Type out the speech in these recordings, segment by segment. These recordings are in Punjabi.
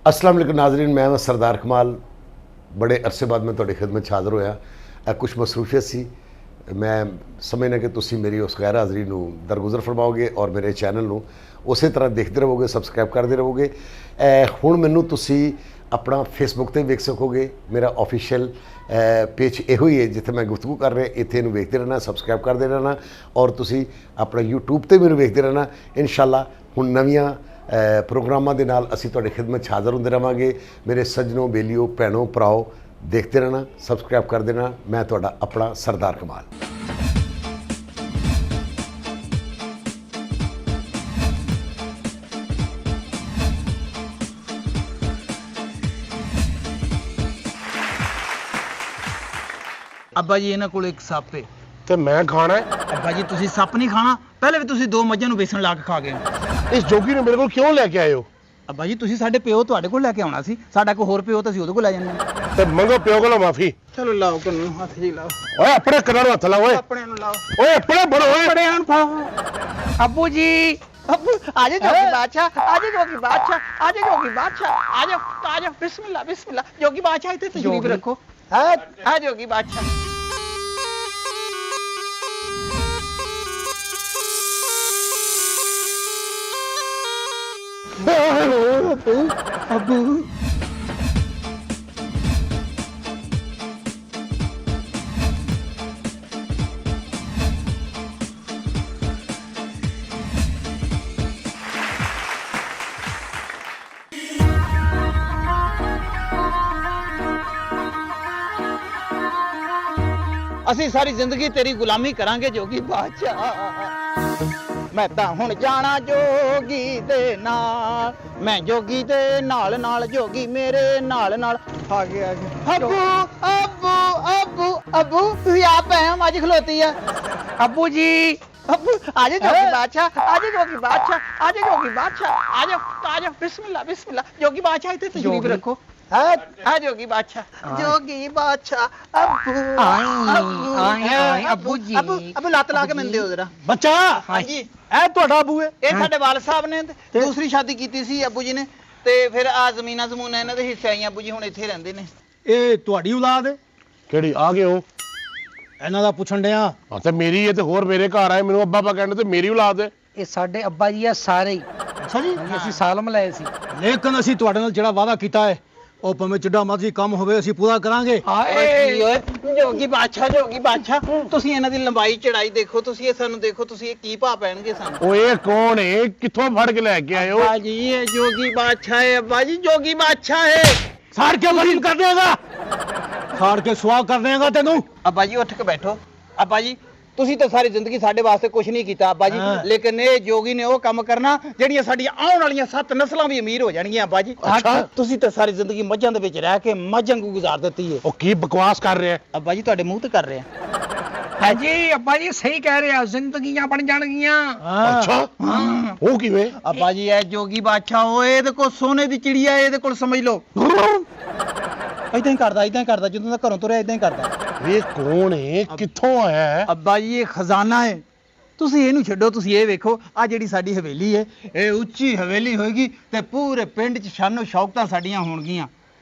अस्सलाम वालेकुम नाज़रीन, मैं सरदार कमाल बड़े अरसे बाद मैं तुहाडी खिदमत च हाज़र होया। कुछ मसरूफियत सी, मैं समझना कि तुसी मेरी उस गैर हाज़री नूं दरगुजर फरमाओगे और मेरे चैनल नूं उस तरह देखते रहोगे, सबसक्राइब करते रहोगे। हुण मैनूं तुसी अपना फेसबुक ते वेख सकोगे, मेरा ऑफिशियल पेज इहो ही है जिथे मैं गुफ्तगू कर रहा, इत्थे इहनूं वेखदे रहना, सबसक्राइब करते रहना और तुसी अपना यूट्यूब ते मैनूं वेखदे रहना। इंशाअल्लाह हुण नवीआं प्रोग्रामां दे नाल असीं तुहाडी खिदमत च हाज़र हुंदे रहांगे। मेरे सज्जनों, बेलियो, भैनों, भराओ, देखते रहना, सबसक्राइब कर देना। मैं तुहाडा अपना सरदार कमाल। ਅੱਬਾ ਜੀ ਇਹਨਾਂ ਕੋਲ ਇੱਕ ਸੱਪ ਹੈ ਤੇ ਮੈਂ ਖਾਣਾ ਹੈ। ਅੱਬਾ ਜੀ ਤੁਸੀਂ ਸੱਪ ਨਹੀਂ ਖਾਣਾ, ਪਹਿਲੇ ਵੀ ਤੁਸੀਂ 2 ਮੱਝਾਂ ਨੂੰ ਵੇਸਣ ਲਾ ਕੇ ਖਾ ਗਏ ਹੋ। ਇਸ ਜੋਗੀ ਨੂੰ ਮੇਰੇ ਕੋਲ ਕਿਉਂ ਲੈ ਕੇ ਆਏ ਹੋ? ਅੱਬਾ ਜੀ ਤੁਸੀਂ ਸਾਡੇ ਪਿਓ ਤੁਹਾਡੇ ਕੋਲ ਲੈ ਕੇ ਆਉਣਾ ਸੀ, ਸਾਡਾ ਕੋਈ ਹੋਰ ਪਿਓ ਤਾਂ ਅਸੀਂ ਉਹਦੇ ਕੋਲ ਲੈ ਜਾਂਦੇ ਹਾਂ। ਤੇ ਮੰਗੋ ਪਿਓ ਕੋਲੋਂ ਮਾਫੀ। ਚਲੋ ਲਾਓ ਕੰਨ ਨੂੰ ਹੱਥ ਜੀ ਲਾਓ, ਓਏ ਆਪਣੇ ਕੰਨਾਂ ਨੂੰ ਹੱਥ ਲਾ ਓਏ। ਆਪਣੇ ਨੂੰ ਲਾਓ, ਓਏ ਆਪਣੇ ਬੜੋ ਓਏ। ਆਪਣੇ ਨੂੰ ਫਾਓ। ਅੱਬੂ ਜੀ ਅੱਬੂ ਆਜੇ ਜੋਗੀ ਬਾਦਸ਼ਾਹ, ਆਜੇ ਜੋਗੀ ਬਾਦਸ਼ਾਹ, ਆਜੇ ਜੋਗੀ ਬਾਦਸ਼ਾਹ, ਆਜੋ ਆਜੋ, ਬਿਸਮਿल्लाह ਬਿਸਮਿल्लाह। ਜੋਗੀ ਬਾਦਸ਼ਾਹ ਇੱਥੇ ਤਸ਼ਰੀਫ ਰੱਖੋ। ਆ ਜੋਗੀ ਬਾਦਸ਼ਾਹ। ਅੱਬੂ ਅਸੀਂ ਸਾਰੀ ਜ਼ਿੰਦਗੀ ਤੇਰੀ ਗੁਲਾਮੀ ਕਰਾਂਗੇ ਜੋਗੀ ਬਾਦਸ਼ਾਹ। ਮੈਂ ਤਾਂ ਹੁਣ ਜਾਣਾ ਜੋਗੀ ਦੇ ਨਾਲ, ਮੈਂ ਜੋਗੀ ਦੇ ਨਾਲ ਨਾਲ, ਜੋਗੀ ਮੇਰੇ ਨਾਲ ਨਾਲ। ਆ ਗਿਆ ਅੱਬੂ ਅੱਬੂ ਅੱਬੂ ਅੱਬੂ, ਤੁਸੀਂ ਆਪ ਆਏ ਹੋ, ਮੱਝ ਖਲੋਤੀ ਆ। ਅੱਬੂ ਜੀ ਅੱਬੂ ਆਜੇ ਜੋਗੀ ਬਾਦਸ਼ਾਹ, ਆਜੇ ਜੋਗੀ ਬਾਦਸ਼ਾਹ, ਆਜੇ ਜੋਗੀ ਬਾਦਸ਼ਾਹ, ਆਜੋ ਆਜੋ, ਬਿਸਮਿल्लाह ਬਿਸਮਿल्लाह। ਜੋਗੀ ਬਾਦਸ਼ਾਹ ਇੱਥੇ ਤਸ਼ਰੀਫ ਰੱਖੋ। ਆ ਜੋਗੀ ਬਾਦਸ਼ਾਹ, ਜੋਗੀ ਬਾਦਸ਼ਾਹ। ਅੱਬੂ ਆਏ ਅੱਬੂ ਜੀ। ਅੱਬੂ ਲੱਤ ਲਾ ਕੇ ਮੈਨੂੰ ਦਿਓ ਜਰਾ। ਬੱਚਾ ਹਾਂਜੀ ਇਹ ਤੁਹਾਡਾ ਅਬੂ ਹੈ? ਇਹ ਸਾਡੇ ਵਾਲ ਸਾਹਿਬ ਨੇ ਤੇ ਦੂਸਰੀ ਸ਼ਾਦੀ ਕੀਤੀ ਸੀ ਅੱਬੂ ਜੀ ਨੇ, ਤੇ ਫਿਰ ਆ ਜ਼ਮੀਨਾਂ ਜ਼ਮੂਨਾਂ ਇਹਨਾਂ ਦੇ ਹਿੱਸੇ ਆਈਆਂ। ਅੱਬੂ ਜੀ ਹੁਣ ਇੱਥੇ ਰਹਿੰਦੇ ਨੇ। ਇਹ ਤੁਹਾਡੀ ਔਲਾਦ ਹੈ? ਕਿਹੜੀ ਆ ਗਏ ਹੋ? ਇਹਨਾਂ ਦਾ ਪੁੱਛਣ ਡਿਆ। ਹਾਂ ਤੇ ਮੇਰੀ ਹੈ ਤੇ ਹੋਰ ਮੇਰੇ ਘਰ ਆਏ ਮੈਨੂੰ ਅੱਬਾ ਅੱਬਾ ਕਹਿੰਦੇ ਤੇ ਮੇਰੀ ਔਲਾਦ ਹੈ। ਇਹ ਸਾਡੇ ਅੱਬਾ ਜੀ ਆ ਸਾਰੇ ਹੀ। ਅੱਛਾ ਜੀ। ਅਸੀਂ ਸਾਲਮ ਲਏ ਸੀ। ਲੇਕਿਨ ਅਸੀਂ ਤੁਹਾਡੇ ਨਾਲ ਜਿਹੜਾ ਵਾਅਦਾ ਕੀਤਾ ਹੈ ਉਹ ਭਾਵੇਂ ਜਿੱਡਾ ਮਰਜ਼ੀ ਕੰਮ ਹੋਵੇ ਅਸੀਂ ਪੂਰਾ ਕਰਾਂਗੇ। ਓਏ ਜੋਗੀ ਬਾਦਸ਼ਾਹ, ਜੋਗੀ ਬਾਦਸ਼ਾਹ, ਤੁਸੀਂ ਇਹਨਾਂ ਦੀ ਲੰਬਾਈ ਚੜਾਈ ਦੇਖੋ, ਤੁਸੀਂ ਇਹ ਸਾਨੂੰ ਦੇਖੋ, ਤੁਸੀਂ ਇਹ ਕੀ ਭਾਅ ਪੈਣਗੇ ਸਾਨੂੰ। ਓਏ ਕੌਣ ਹੈ? ਕਿੱਥੋਂ ਫੜ ਕੇ ਲੈ ਕੇ ਆਏ ਹੋ? ਅੱਬਾ ਜੀ ਇਹ ਜੋਗੀ ਬਾਦਸ਼ਾਹ ਹੈ। ਅੱਬਾ ਜੀ ਜੋਗੀ ਬਾਦਸ਼ਾਹ ਹੈ। ਸਾੜ ਕੇ ਮਰੀਨ ਕਰ ਦੇਗਾ, ਸਾੜ ਕੇ ਸੁਆਹ ਕਰ ਦੇਗਾ ਤੈਨੂੰ। ਅੱਬਾ ਜੀ ਉੱਠ ਕੇ ਬੈਠੋ। ਅੱਬਾ ਜੀ ਤੁਸੀਂ ਤਾਂ ਸਾਰੀ ਜ਼ਿੰਦਗੀ ਸਾਡੇ ਵਾਸਤੇ ਕੁਝ ਨਹੀਂ ਕੀਤਾ ਅੱਬਾ ਜੀ, ਲੇਕਿਨ ਇਹ ਜੋਗੀ ਨੇ ਉਹ ਕੰਮ ਕਰਨਾ ਜਿਹੜੀਆਂ ਸਾਡੀਆਂ ਆਉਣ ਵਾਲੀਆਂ 7 ਨਸਲਾਂ ਵੀ ਅਮੀਰ ਹੋ ਜਾਣਗੀਆਂ ਅੱਬਾ ਜੀ। ਤੁਸੀਂ ਤਾਂ ਸਾਰੀ ਜ਼ਿੰਦਗੀ ਮੱਝਾਂ ਦੇ ਵਿੱਚ ਰਹਿ ਕੇ ਮੱਝ ਵਾਂਗੂ ਗੁਜ਼ਾਰ ਦਿੱਤੀ ਹੈ। ਉਹ ਕੀ ਬਕਵਾਸ ਕਰ ਰਿਹਾ ਹੈ? ਅੱਬਾ ਜੀ ਤੁਹਾਡੇ ਮੂੰਹ ਤੇ ਕਰ ਰਿਹਾ। ਹਾਂਜੀ ਅੱਬਾ ਜੀ ਸਹੀ ਕਹਿ ਰਹੇ ਆ, ਜ਼ਿੰਦਗੀਆਂ ਬਣ ਜਾਣਗੀਆਂ। ਅੱਛਾ ਉਹ ਕਿਵੇਂ? ਅੱਬਾ ਜੀ ਇਹ ਜੋਗੀ ਬਾਦਸ਼ਾਹ ਹੋਏ, ਇਹਦੇ ਕੋਲ ਸੋਨੇ ਦੀ ਚਿੜੀਆ, ਇਹਦੇ ਕੋਲ ਸਮਝ ਲਓ ਇਦਾਂ ਹੀ ਕਰਦਾ, ਇਦਾਂ ਹੀ ਕਰਦਾ, ਜਦੋਂ ਦਾ ਘਰੋਂ ਤੁਰਿਆ ਇਦਾਂ ਹੀ ਕਰਦਾ। ਇਹ ਕੌਣ ਹੈ? ਕਿੱਥੋਂ ਆਇਆ ਹੈ? ਅੱਬਾ ਜੀ ਇਹ ਖਜ਼ਾਨਾ ਹੈ, ਤੁਸੀਂ ਇਹਨੂੰ ਛੱਡੋ, ਤੁਸੀਂ ਇਹ ਵੇਖੋ ਆ ਜਿਹੜੀ ਸਾਡੀ ਹਵੇਲੀ ਹੈ, ਇਹ ਉੱਚੀ ਹਵੇਲੀ ਹੋਏਗੀ ਤੇ ਪੂਰੇ ਪਿੰਡ 'ਚ ਸ਼ਾਨੋ ਸ਼ੌਕਤਾਂ ਸਾਡੀਆਂ ਹੋਣਗੀਆਂ,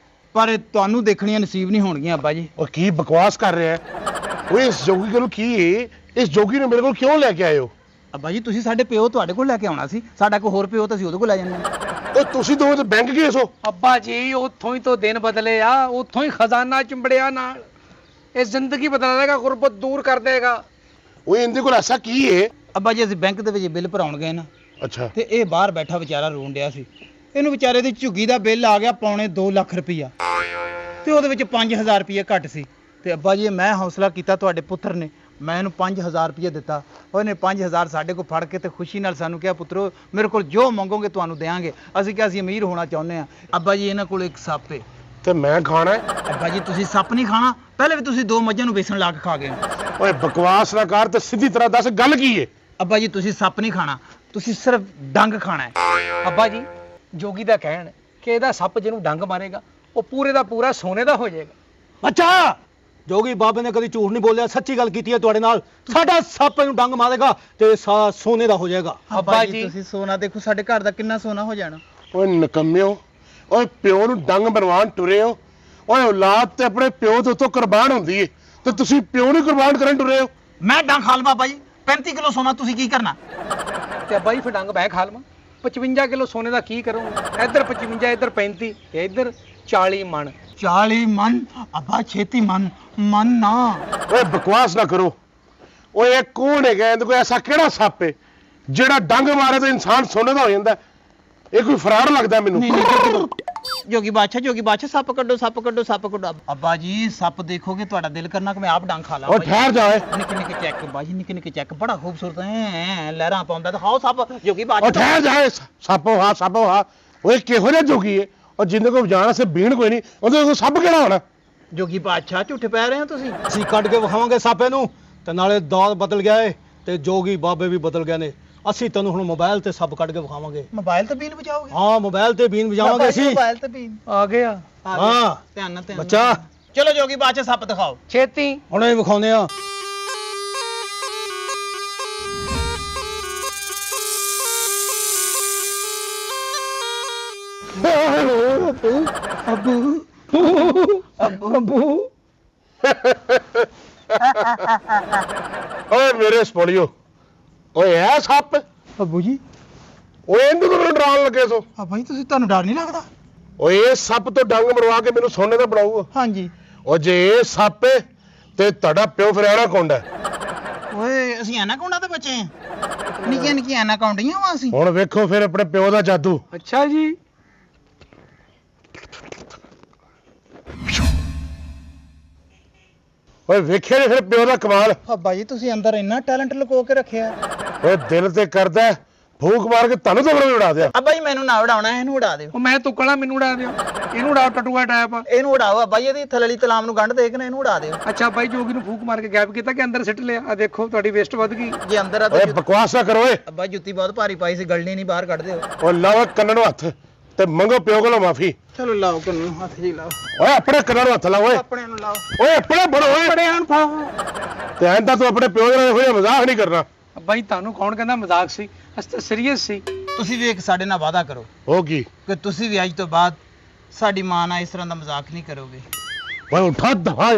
ਪਰ ਇਹ ਤੁਹਾਨੂੰ ਦੇਖਣੀਆਂ ਨਸੀਬ ਨਹੀਂ ਹੋਣਗੀਆਂ ਅੱਬਾ ਜੀ। ਉਹ ਕੀ ਬਕਵਾਸ ਕਰ ਰਿਹਾ ਹੈ? ਓਏ ਇਸ ਜੋਗੀ ਕੋਲ ਕੀ ਹੈ? ਇਸ ਜੋਗੀ ਨੂੰ ਮੇਰੇ ਕੋਲ ਕਿਉਂ ਲੈ ਕੇ ਆਏ ਹੋ? ਅੱਬਾ ਜੀ ਤੁਸੀਂ ਸਾਡੇ ਪਿਓ ਤੁਹਾਡੇ ਕੋਲ ਲੈ ਕੇ ਆਉਣਾ ਸੀ, ਸਾਡਾ ਕੋਈ ਹੋਰ ਪਿਓ ਤਾਂ ਅਸੀਂ ਉਹਦੇ ਕੋਲ ਲੈ ਜਾਂਦੇ ਹਾਂ। ਓਏ ਤੁਸੀਂ ਦੋਵੇਂ ਤੇ ਬੈਂਕ ਗਏ ਸੋ? ਅੱਬਾ ਜੀ ਉੱਥੋਂ ਹੀ ਤੋਂ ਦਿਨ ਬਦਲੇ ਆ, ਉੱਥੋਂ ਹੀ ਖਜ਼ਾਨਾ ਚਿੰਬੜਿਆ ਨਾਲ। ਇਹ ਜ਼ਿੰਦਗੀ ਬਦਲ ਦੇਗਾ, ਗੁਰਬਤ ਦੂਰ ਕਰ ਦੇਗਾ। ਓਏ ਇਹਦੇ ਕੋਲ ਐਸਾ ਕੀ ਹੈ? ਅੱਬਾ ਜੀ ਅਸੀਂ ਬੈਂਕ ਦੇ ਵਿੱਚ ਬਿੱਲ ਭਰਾਉਣ ਗਏ ਨਾ, ਅੱਛਾ ਤੇ ਇਹ ਬਾਹਰ ਬੈਠਾ ਵਿਚਾਰਾ ਰੋਣ ਡਿਆ ਸੀ। ਇਹਨੂੰ ਵਿਚਾਰੇ ਦੀ ਝੁੱਗੀ ਦਾ ਬਿੱਲ ਆ ਗਿਆ ਪੌਣੇ 2 ਲੱਖ ਰੁਪਈਆ, ਤੇ ਉਹਦੇ ਵਿੱਚ 5000 ਰੁਪਈਆ ਘੱਟ ਸੀ। ਤੇ ਅੱਬਾ ਜੀ ਮੈਂ ਹੌਸਲਾ ਕੀਤਾ, ਤੁਹਾਡੇ ਪੁੱਤਰ ਨੇ, ਮੈਂ ਇਹਨੂੰ 5000 ਰੁਪਈਆ ਦਿੱਤਾ। ਉਹਨੇ 5000 ਸਾਡੇ ਕੋਲ ਫੜ ਕੇ ਤੇ ਖੁਸ਼ੀ ਨਾਲ ਸਾਨੂੰ ਕਿਹਾ, ਪੁੱਤਰੋ ਮੇਰੇ ਕੋਲ ਜੋ ਮੰਗੋਗੇ ਤੁਹਾਨੂੰ ਦੇਵਾਂਗੇ। ਅਸੀਂ ਕਿਹਾ ਅਸੀਂ ਅਮੀਰ ਹੋਣਾ ਚਾਹੁੰਦੇ ਹਾਂ। ਅੱਬਾ ਜੀ ਇਹਨਾਂ ਕੋਲ ਇੱਕ ਸੱਪ ਹੈ ਤੇ ਮੈਂ ਖਾਣਾ ਹੈ। ਅੱਬਾ ਜੀ ਤੁਸੀਂ ਸੱਪ ਨਹੀਂ ਖਾਣਾ, ਪਹਿਲੇ ਵੀ ਤੁਸੀਂ 2 ਮੱਝਾਂ ਨੂੰ ਵੇਸਣ ਲਾ ਕੇ ਖਾ ਗਏ ਹੋ। ਓਏ ਬਕਵਾਸ ਨਾ ਕਰ ਤੇ ਸਿੱਧੀ ਤਰ੍ਹਾਂ ਦੱਸ ਗੱਲ ਕੀ ਹੈ? ਅੱਬਾ ਜੀ ਤੁਸੀਂ ਸੱਪ ਨਹੀਂ ਖਾਣਾ, ਤੁਸੀਂ ਸਿਰਫ ਡੰਗ ਖਾਣਾ ਹੈ। ਅੱਬਾ ਜੀ ਜੋਗੀ ਦਾ ਕਹਿਣ ਹੈ ਕਿ ਇਹਦਾ ਸੱਪ ਜਿਹਨੂੰ ਡੰਗ ਮਾਰੇਗਾ ਉਹ ਪੂਰੇ ਦਾ ਪੂਰਾ ਸੋਨੇ ਦਾ ਹੋ ਜਾਏਗਾ। ਅੱਛਾ ਜੋਗੀ ਬਾਬੇ ਨੇ ਕਦੀ ਝੂਠ ਨਹੀਂ ਬੋਲਿਆ, ਸੱਚੀ ਗੱਲ ਕੀਤੀ ਹੈ ਤੁਹਾਡੇ ਨਾਲ। ਸਾਡਾ ਸੱਪ ਇਹਨੂੰ ਡੰਗ ਮਾਰੇਗਾ ਤੇ ਸੋਨੇ ਦਾ ਹੋ ਜਾਏਗਾ। ਅੱਬਾ ਜੀ ਤੁਸੀਂ ਸੋਨਾ ਦੇਖੋ, ਸਾਡੇ ਘਰ ਦਾ ਕਿੰਨਾ ਸੋਨਾ ਹੋ ਜਾਣਾ। ਓਏ ਨਕੰਮਿਓ, ਓਏ ਪਿਓ ਨੂੰ ਡੰਗ ਮਰਵਾਉਣ ਟੁਰੇ ਹੋ। ਓਏ ਔਲਾਦ ਤੇ ਆਪਣੇ ਪਿਓ ਦੇ ਉੱਤੋਂ ਕੁਰਬਾਨ ਹੁੰਦੀ ਏ ਤੇ ਤੁਸੀਂ ਪਿਓ ਨੂੰ ਕੁਰਬਾਨ ਕਰਨ ਟੁਰੇ ਹੋ। ਮੈਂ ਡੰਗ ਖਾ ਲਵਾਂ ਬਾਬਾ ਜੀ 35 ਕਿਲੋ ਸੋਨਾ ਤੁਸੀਂ ਕੀ ਕਰਨਾ ਤੇ ਅੱਬਾ ਜੀ ਫਿਰ ਡੰਗ ਮੈਂ ਖਾ ਲਵਾਂ 55 ਕਿਲੋ ਸੋਨੇ ਦਾ ਕੀ ਕਰੂੰਗਾ? ਇੱਧਰ 55 ਇੱਧਰ 35 ਤੇ ਇੱਧਰ 40 ਮਣ। 40 ਮਨ ਅੱਬਾ ਛੇਤੀ ਮਨ ਨਾ ਓਏ ਬਕਵਾਸ ਨਾ ਕਰੋ। ਓਏ ਇਹ ਕੌਣ ਹੈਗਾ? ਇਹਦੇ ਕੋਈ ਐਸਾ ਕਿਹੜਾ ਸੱਪ ਹੈ ਜਿਹੜਾ ਡੰਗ ਮਾਰੇ ਤਾਂ ਇਨਸਾਨ ਸੋਨੇ ਦਾ ਹੋ ਜਾਂਦਾ? ਇਹ ਕੋਈ ਫਰਾਡ ਲੱਗਦਾ ਮੈਨੂੰ। ਜੋਗੀ ਬਾਦਸ਼ਾਹ ਸੱਪ ਕੱਢੋ ਅੱਬਾ ਜੀ ਸੱਪ ਦੇਖੋਗੇ ਤੁਹਾਡਾ ਦਿਲ ਕਰਨਾ ਕਿ ਮੈਂ ਆਪ ਡੰਗ ਖਾ ਲਾਂ ਓ ਠਹਿਰ ਜਾ ਓਏ। ਨਿੱਕੇ ਚੈੱਕ ਬਾਜੀ ਨਿੱਕੇ ਚੈੱਕ ਬੜਾ ਖੂਬਸੂਰਤ ਹੈ ਲਹਿਰਾਂ ਪਾਉਂਦਾ ਦਿਖਾਓ ਸੱਪ ਜੋਗੀ ਓ ਬਾਦਸ਼ਾਹ ਠਹਿਰ ਜਾ ਸੱਪ ਹਾਂ ਓਏ ਕਿਹੋ ਜਿਹਾ ਜੋਗੀ ਹੈ? ਔਰ ਜਿੰਨੇ ਕੋ ਜਾਣਾ ਸੇ ਬੀਣ ਕੋਈ ਨਹੀਂ ਉਹਦੇ ਕੋਲ ਸੱਪ ਕਿਹੜਾ ਹੋਣਾ? ਜੋਗੀ ਬਾਦਸ਼ਾਹ ਝੂਠੇ ਪੈ ਰਹੇ ਹੋ ਤੁਸੀਂ ਅਸੀਂ ਕੱਢ ਕੇ ਵਿਖਾਵਾਂਗੇ ਸੱਪ ਇਹਨੂੰ ਤੇ ਨਾਲੇ ਦੌਰ ਬਦਲ ਗਿਆ ਏ ਤੇ ਜੋਗੀ ਬਾਬੇ ਵੀ ਬਦਲ ਗਏ ਨੇ। ਅਸੀਂ ਤੈਨੂੰ ਹੁਣ ਮੋਬਾਈਲ ਤੇ ਸੱਪ ਕੱਢ ਕੇ ਵਿਖਾਵਾਂਗੇ। ਮੋਬਾਈਲ ਤੇ ਬੀਨ ਵਜਾਓਗੇ ਹਾਂ ਮੋਬਾਈਲ ਤੇ ਬੀਨ ਵਜਾਵਾਂਗੇ ਅਸੀਂ। ਮੋਬਾਈਲ ਤੇ ਬੀਨ ਆ ਗਿਆ ਹਾਂ ਧਿਆਨ ਨਾਲ ਬੱਚਾ ਚਲੋ ਜੋਗੀ ਬਾਦਸ਼ਾਹ ਸੱਪ ਦਿਖਾਓ ਛੇਤੀ। ਹੁਣੇ ਵਿਖਾਉਂਦੇ ਆ। ਓਏ ਮੇਰੇ ਸਪੋਲੀਓ ਓਏ ਇਹ ਸੱਪ ਅੱਬੂ ਜੀ ਓਏ ਇਹਨੂੰ ਕਿਉਂ ਡਰਾਉਣ ਲੱਗੇ ਸੋ? ਅੱਬਾ ਜੀ ਤੁਸੀਂ ਤੁਹਾਨੂੰ ਡਰ ਨਹੀਂ ਲੱਗਦਾ ਓਏ ਇਹ ਸੱਪ ਤੋਂ ਡੰਗ ਮਰਵਾ ਕੇ ਮੈਨੂੰ ਸੋਨੇ ਦਾ ਬਣਾਊਗਾ। ਹਾਂਜੀ ਓ ਜੇ ਇਹ ਸੱਪ ਹੈ ਤੇ ਤੁਹਾਡਾ ਪਿਓ ਫਿਰ ਐਨਾਕੋਂਡਾ ਹੈ। ਓਏ ਅਸੀਂ ਐਨਾਕੋਂਡਾ ਦੇ ਬੱਚੇ ਆ ਨਿੱਕੀਆਂ ਐਨਾਕੋਂਡੀਆਂ ਵਾ ਅਸੀਂ ਹੁਣ ਵੇਖੋ ਫਿਰ ਆਪਣੇ ਪਿਓ ਦਾ ਜਾਦੂ। ਅੱਛਾ ਜੀ। ਓਏ ਵੇਖਿਆ ਨੀ ਫਿਰ ਪਿਓ ਦਾ ਕਮਾਲ? ਅੱਬਾ ਜੀ ਤੁਸੀਂ ਅੰਦਰ ਇੰਨਾ ਟੈਲੈਂਟ ਲੁਕੋ ਕੇ ਰੱਖਿਆ ਓਏ ਦਿਲ ਤੇ ਕਰਦਾ ਹੈ, ਫੂਕ ਮਾਰ ਕੇ ਤੁਹਾਨੂੰ ਤਾਂ ਵੀ ਉਡਾ ਦਿਆ। ਅੱਬਾ ਜੀ ਮੈਨੂੰ ਨਾ ਉਡਾਉਣਾ ਇਹਨੂੰ ਉਡਾ ਦਿਓ ਉਹ ਮੈਂ ਤੁਕਲਾ ਮੈਨੂੰ ਉਡਾ ਦਿਓ। ਇਹਨੂੰ ਉਡਾ ਟਟੂਆ ਟਾਇਪ। ਇਹਨੂੰ ਉਡਾਓ ਅੱਬਾ ਜੀ ਇਹਦੀ ਥਲੜੀ ਤਲਾਮ ਨੂੰ ਗੰਢ ਦੇ ਕੇ ਨਾ ਇਹਨੂੰ ਉਡਾ ਦਿਓ ਅੱਛਾ ਬਾਈ ਜੋਗੀ ਨੂੰ ਫੂਕ ਮਾਰ ਕੇ ਗਾਇਬ ਕੀਤਾ ਕਿ ਅੰਦਰ ਸਿੱਟ ਲਿਆ? ਆ ਦੇਖੋ ਤੁਹਾਡੀ ਵੇਸਟ ਵੱਧ ਗਈ। ਜੇ ਅੰਦਰ ਆ ਓਏ ਤਾਂ ਬਕਵਾਸ ਨਾ ਕਰੋ ਓਏ। ਅੱਬਾ ਜੁੱਤੀ ਬਹੁਤ ਭਾਰੀ ਪਾਈ ਸੀ ਗਲਣੀ ਨਹੀਂ ਬਾਹਰ ਕੱਢ ਦਿਓ ਓਏ ਲਾਓ ਕੰਨਾਂ ਨੂੰ ਹੱਥ ਤੇ ਮੰਗੋ ਪਿਓ ਕੋਲੋਂ ਮਾਫੀ। ਚਲੋ ਲਾਓ ਕੰਨੂ ਹੱਥ ਜੀ ਲਾਓ ਓਏ ਆਪਣੇ ਕੰਨਾਂ ਨੂੰ ਹੱਥ ਲਾ ਓਏ। ਆਪਣੇ ਨੂੰ ਲਾਓ ਓਏ ਆਪਣੇ ਬੜੋ ਓਏ। ਬੜਿਆਂ ਫਾ ਤੇ ਐਂਦਾ ਤੂੰ ਆਪਣੇ ਪਿਓ ਨਾਲ ਇਹੋ ਜਿਹਾ ਮਜ਼ਾਕ ਨਹੀਂ ਕਰਨਾ। ਬਾਈ ਤੁਹਾਨੂੰ ਕੌਣ ਕਹਿੰਦਾ ਮਜ਼ਾਕ ਸੀ? ਅਸੀਂ ਤਾਂ ਸੀਰੀਅਸ ਸੀ। ਤੁਸੀਂ ਵੀ ਇੱਕ ਸਾਡੇ ਨਾਲ ਵਾਅਦਾ ਕਰੋ ਹੋ ਕੀ? ਕਿ ਤੁਸੀਂ ਵੀ ਅੱਜ ਤੋਂ ਬਾਅਦ ਸਾਡੀ ਮਾਂ ਨਾਲ ਇਸ ਤਰ੍ਹਾਂ ਦਾ ਮਜ਼ਾਕ ਨਹੀਂ ਕਰੋਗੇ ਓਏ ਉਠਾ ਦਫਾ